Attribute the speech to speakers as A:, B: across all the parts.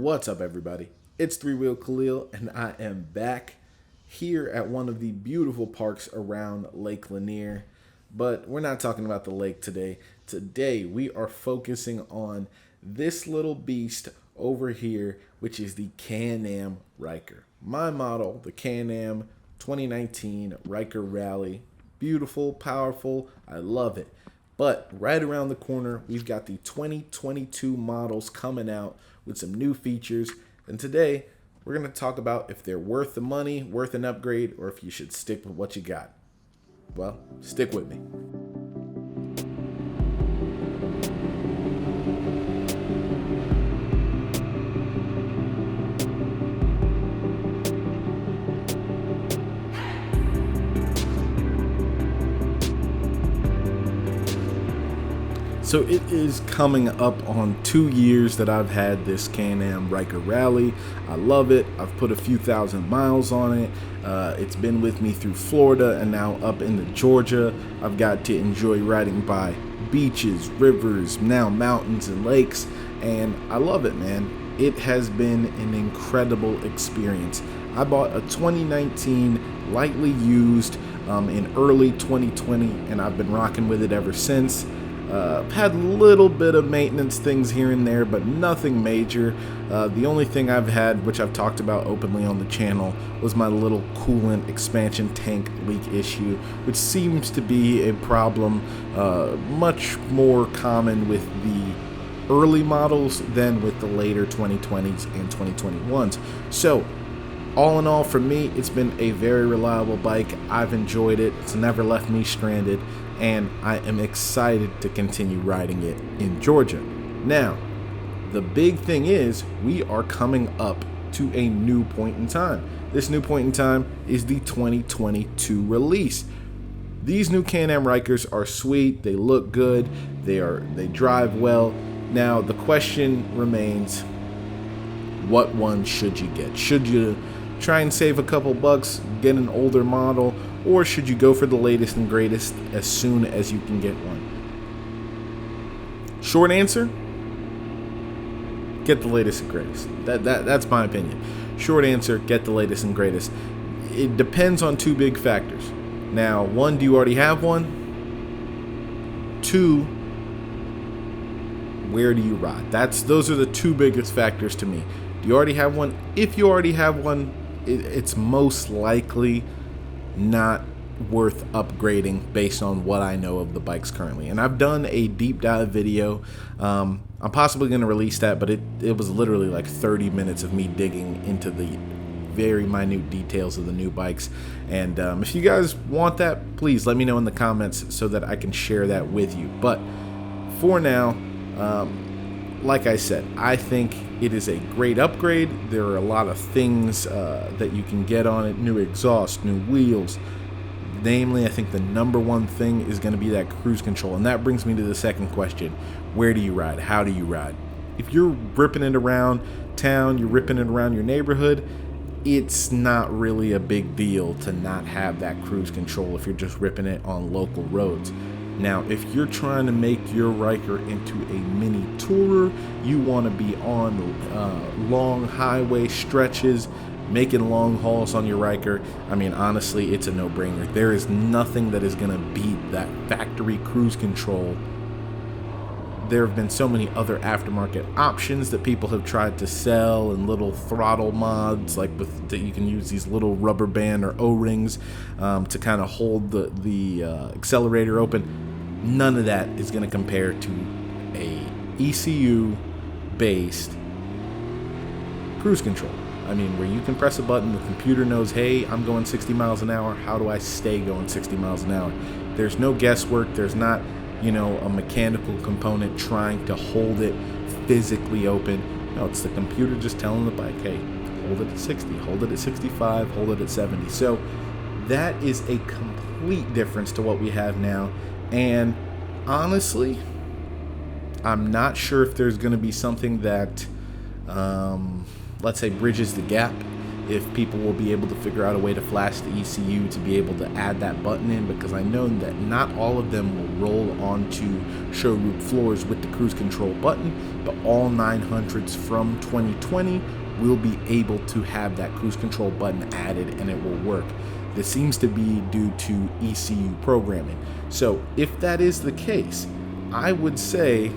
A: What's up, everybody? It's Three Wheel Khalil, and I am back here at one of the beautiful parks around Lake Lanier. But we're not talking about the lake today. Today, we are focusing on this little beast over here, which is the Can-Am Ryker. My model, the Can-Am 2019 Ryker Rally. Beautiful, powerful, I love it. But right around the corner, we've got the 2022 models coming out with some new features. And today, we're going to talk about if they're worth the money, worth an upgrade, or if you should stick with what you got. Well, stick with me. So it is coming up on 2 years that I've had this Can-Am Ryker Rally. I love it. I've put a few thousand miles on it. It's been with me through Florida and now up into Georgia. I've got to enjoy riding by beaches, rivers, now mountains and lakes, and I love it, man. It has been an incredible experience. I bought a 2019 lightly used in early 2020, and I've been rocking with it ever since. Had a little bit of maintenance things here and there, but nothing major. The only thing I've had, which I've talked about openly on the channel, was my little coolant expansion tank leak issue, which seems to be a problem much more common with the early models than with the later 2020s and 2021s. So, all in all, for me, it's been a very reliable bike. I've enjoyed it. It's never left me stranded, and I am excited to continue riding it in Georgia. Now, the big thing is we are coming up to a new point in time. This new point in time is the 2022 release. These new Can-Am Rykers are sweet. They look good. They drive well. Now, the question remains, what one should you get? Should you try and save a couple bucks, get an older model, or should you go for the latest and greatest as soon as you can get one? Short answer, get the latest and greatest. That's my opinion. Short answer, get the latest and greatest. It depends on two big factors. Now, one, do you already have one? Two, where do you ride? Those are the two biggest factors to me. Do you already have one? If you already have one, it's most likely not worth upgrading based on what I know of the bikes currently. And I've done a deep dive video. I'm possibly going to release that, but it was literally like 30 minutes of me digging into the very minute details of the new bikes. And if you guys want that, please let me know in the comments so that I can share that with you. But for now, like I said, I think it is a great upgrade. There are a lot of things that you can get on it. New exhaust, new wheels. Namely, I think the number one thing is going to be that cruise control. And that brings me to the second question. Where do you ride? How do you ride? If you're ripping it around town, you're ripping it around your neighborhood, it's not really a big deal to not have that cruise control if you're just ripping it on local roads. Now, if you're trying to make your Ryker into a mini tourer, you want to be on long highway stretches, making long hauls on your Ryker, I mean, honestly, it's a no-brainer. There is nothing that is going to beat that factory cruise control. There have been so many other aftermarket options that people have tried to sell, and little throttle mods, like that you can use these little rubber band or O-rings to kind of hold the accelerator open. None of that is going to compare to a ECU-based cruise control. I mean, where you can press a button, the computer knows, hey, I'm going 60 miles an hour. How do I stay going 60 miles an hour? There's no guesswork. There's not, a mechanical component trying to hold it physically open. No, it's the computer just telling the bike, hey, hold it at 60, hold it at 65, hold it at 70. So that is a complete difference to what we have now. And honestly, I'm not sure if there's going to be something that, let's say, bridges the gap if people will be able to figure out a way to flash the ECU to be able to add that button in, because I know that not all of them will roll onto showroom floors with the cruise control button, but all 900s from 2020 will be able to have that cruise control button added and it will work. This seems to be due to ECU programming. So if that is the case, I would say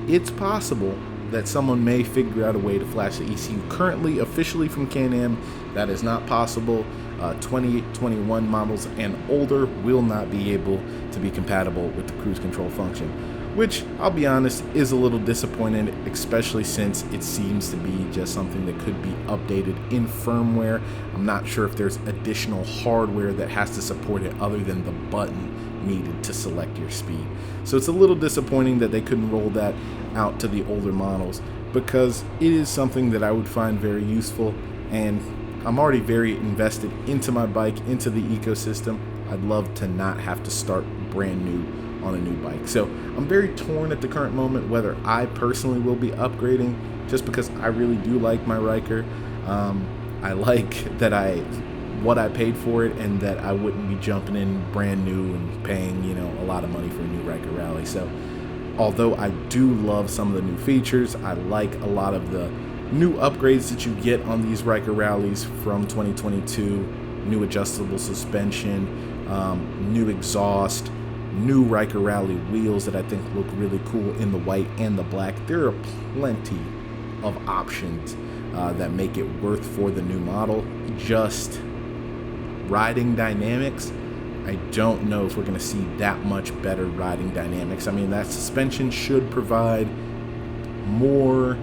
A: it's possible that someone may figure out a way to flash the ECU. Currently, officially from Can-Am, that is not possible. 2021 models and older will not be able to be compatible with the cruise control function, which, I'll be honest, is a little disappointing, especially since it seems to be just something that could be updated in firmware. I'm not sure if there's additional hardware that has to support it other than the button needed to select your speed. So it's a little disappointing that they couldn't roll that out to the older models, because it is something that I would find very useful, and I'm already very invested into my bike, into the ecosystem. I'd love to not have to start brand new on a new bike. So I'm very torn at the current moment whether I personally will be upgrading, just because I really do like my Ryker. I like that what I paid for it, and that I wouldn't be jumping in brand new and paying, a lot of money for a new Ryker Rally. So although I do love some of the new features, I like a lot of the new upgrades that you get on these Ryker Rallies from 2022, new adjustable suspension, new exhaust, new Ryker Rally wheels that I think look really cool in the white and the black. There are plenty of options that make it worth for the new model. Just riding dynamics, I don't know if we're going to see that much better riding dynamics. I mean, that suspension should provide more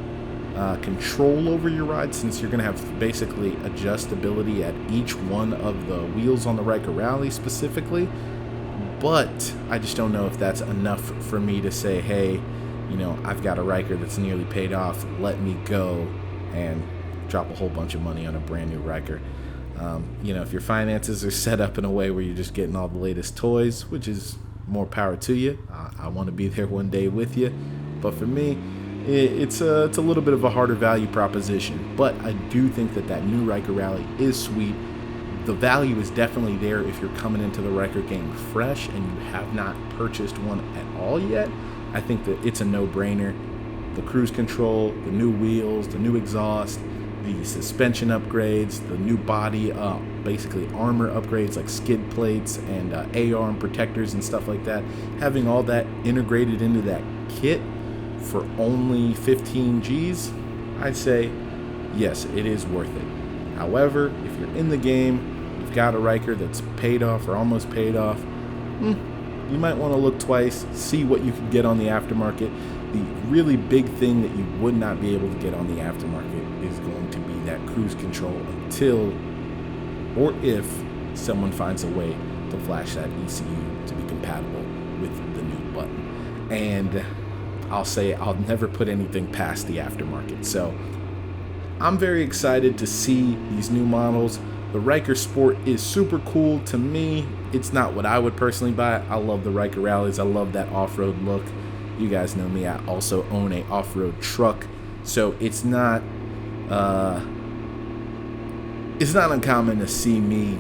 A: control over your ride, since you're going to have basically adjustability at each one of the wheels on the Ryker Rally specifically. But I just don't know if that's enough for me to say, hey, I've got a Ryker that's nearly paid off, let me go and drop a whole bunch of money on a brand new Ryker. If your finances are set up in a way where you're just getting all the latest toys, which is more power to you. I want to be there one day with you. But for me, it's a little bit of a harder value proposition. But I do think that new Ryker Rally is sweet. The value is definitely there if you're coming into the Ryker game fresh and you have not purchased one at all yet. I think that it's a no-brainer. The cruise control, the new wheels, the new exhaust, the suspension upgrades, the new body, basically armor upgrades like skid plates and A-arm protectors and stuff like that. Having all that integrated into that kit for only 15 G's, I'd say, yes, it is worth it. However, if you're in the game, you've got a Ryker that's paid off or almost paid off, you might want to look twice, see what you can get on the aftermarket. The really big thing that you would not be able to get on the aftermarket is going to be that cruise control until or if someone finds a way to flash that ECU to be compatible with the new button. And I'll say I'll never put anything past the aftermarket. So I'm very excited to see these new models. The Ryker Sport is super cool to me. It's not what I would personally buy. I love the Ryker Rallies. I love that off-road look. You guys know me. I also own a off-road truck, so it's not uncommon to see me,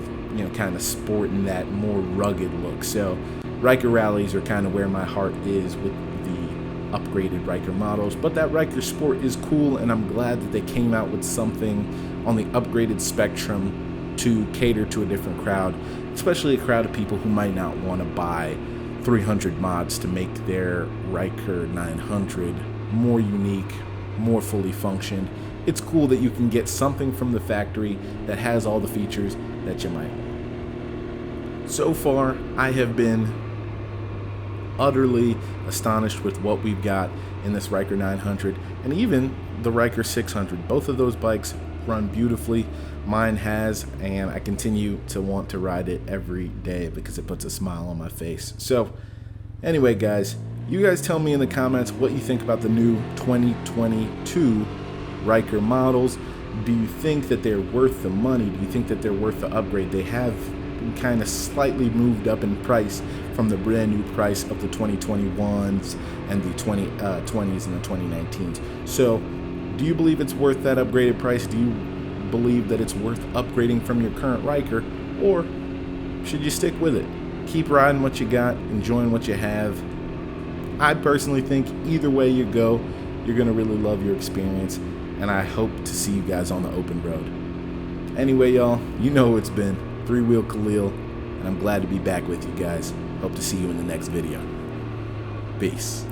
A: kind of sporting that more rugged look. So Ryker Rallies are kind of where my heart is with the upgraded Ryker models. But that Ryker Sport is cool, and I'm glad that they came out with something on the upgraded spectrum to cater to a different crowd, especially a crowd of people who might not want to buy 300 mods to make their Ryker 900 more unique, more fully functioned. It's cool that you can get something from the factory that has all the features that you might want. So far, I have been utterly astonished with what we've got in this Ryker 900 and even the Ryker 600. Both of those bikes run beautifully. Mine has, and I continue to want to ride it every day because it puts a smile on my face. So anyway, guys, you guys tell me in the comments what you think about the new 2022 Ryker models. Do you think that they're worth the money? Do you think that they're worth the upgrade? They have been kind of slightly moved up in price from the brand new price of the 2021s and the 2020s and the 2019s. So do you believe it's worth that upgraded price? Do you believe that it's worth upgrading from your current Ryker, or should you stick with it? Keep riding what you got, enjoying what you have. I personally think either way you go, you're going to really love your experience, and I hope to see you guys on the open road. Anyway, y'all, you know who it's been. Three Wheel Khalil, and I'm glad to be back with you guys. Hope to see you in the next video. Peace.